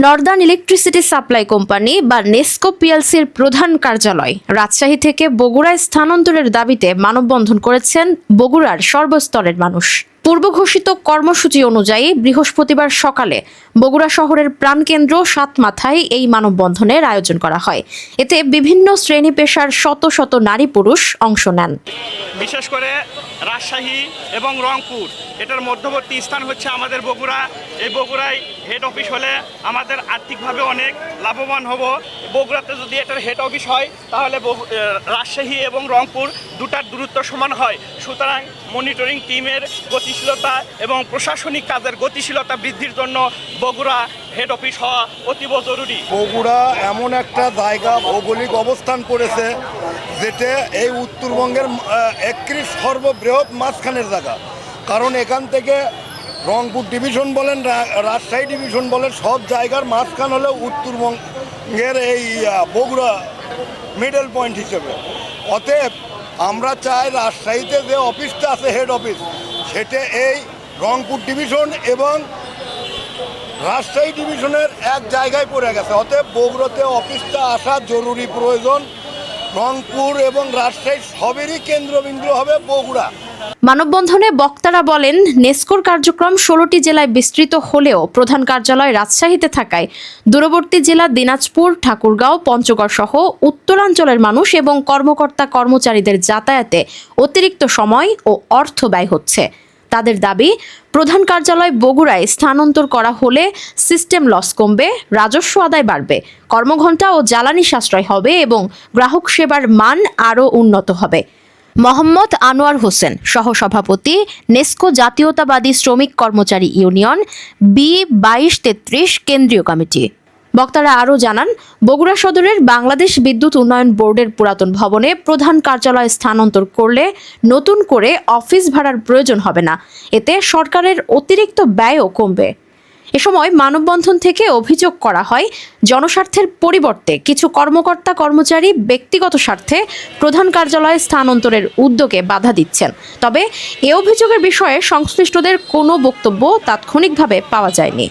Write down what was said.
Northern electricity supply company বা নেসকো পিএলসির প্রধান কার্যালয় রাজশাহী থেকে বগুড়ায় স্থানান্তরের দাবিতে মানববন্ধন করেছেন বগুড়ার সর্বস্তরের মানুষ। পূর্ব ঘোষিত কর্মসূচি অনুযায়ী বৃহস্পতিবার সকালে বগুড়া শহরের প্রাণকেন্দ্র সাতমাথায় এই মানববন্ধনের আয়োজন করা হয়। এতে বিভিন্ন শ্রেণী পেশার শত শত নারী পুরুষ অংশ নেন। বিশেষ করে রাজশাহী এবং রংপুর, এটার মধ্যবর্তী স্থান হচ্ছে আমাদের বগুড়া। এই বগুড়ায় হেড অফিস হলে আমাদের আর্থিকভাবে অনেক লাভবান হব। বগুড়াতে যদি এটার হেড অফিস হয় তাহলে রাজশাহী এবং রংপুর দুটার দূরত্ব সমান হয়। সুতরাং মনিটরিং টিমের গতিশীলতা এবং প্রশাসনিক কাজের গতিশীলতা বৃদ্ধির জন্য বগুড়া হেড অফিস হওয়া অতীব জরুরি। বগুড়া এমন একটা জায়গা ভৌগোলিক অবস্থান করেছে যেটা এই উত্তরবঙ্গের একটি সর্ববৃহৎ মাঝখানের জায়গা। কারণ এখান থেকে রংপুর ডিভিশন বলেন, রাজশাহী ডিভিশন বলেন, সব জায়গার মাঝখান হলে উত্তরবঙ্গের এই বগুড়া মিডল পয়েন্ট হিসেবে। অতএব আমরা চাই রাজশাহীতে যে অফিসটা আছে হেড অফিস, সেটা এই রংপুর ডিভিশন এবং রাজশাহী ডিভিশনের এক জায়গায় পড়ে গেছে। অতএব বগুড়াতে অফিসটা আসা জরুরি প্রয়োজন। রংপুর এবং রাজশাহী সবেরই কেন্দ্রবিন্দু হবে বগুড়া। মানববন্ধনে বক্তারা বলেন, নেসকোর কার্যক্রম 16টি জেলায় বিস্তৃত হলেও প্রধান কার্যালয় রাজশাহীতে থাকায় দূরবর্তী জেলা দিনাজপুর, ঠাকুরগাঁও, পঞ্চগড় সহ উত্তরাঞ্চলের মানুষ এবং কর্মকর্তা কর্মচারীদের যাতায়াতে অতিরিক্ত সময় ও অর্থ ব্যয় হচ্ছে। তাদের দাবি, প্রধান কার্যালয় বগুড়ায় স্থানান্তর করা হলে সিস্টেম লস কমবে, রাজস্ব আদায় বাড়বে, কর্মঘণ্টা ও জ্বালানি সাশ্রয় হবে এবং গ্রাহক সেবার মান আরও উন্নত হবে। মোহাম্মদ আনোয়ার হোসেন, সহসভাপতি, নেসকো জাতীয়তাবাদী শ্রমিক কর্মচারী ইউনিয়ন B2233 কেন্দ্রীয় কমিটি। বক্তারা আরও জানান, বগুড়া সদরের বাংলাদেশ বিদ্যুৎ উন্নয়ন বোর্ডের পুরাতন ভবনে প্রধান কার্যালয় স্থানান্তর করলে নতুন করে অফিস ভাড়ার প্রয়োজন হবে না। এতে সরকারের অতিরিক্ত ব্যয়ও কমবে। এ সময় মানববন্ধন থেকে অভিযোগ করা হয়, জনস্বার্থের পরিবর্তে কিছু কর্মকর্তা কর্মচারী ব্যক্তিগত স্বার্থে প্রধান কার্যালয়ে স্থানান্তরের উদ্যোগে বাধা দিচ্ছেন। তবে এ অভিযোগের বিষয়ে সংশ্লিষ্টদের কোনো বক্তব্য তাৎক্ষণিকভাবে পাওয়া যায়নি।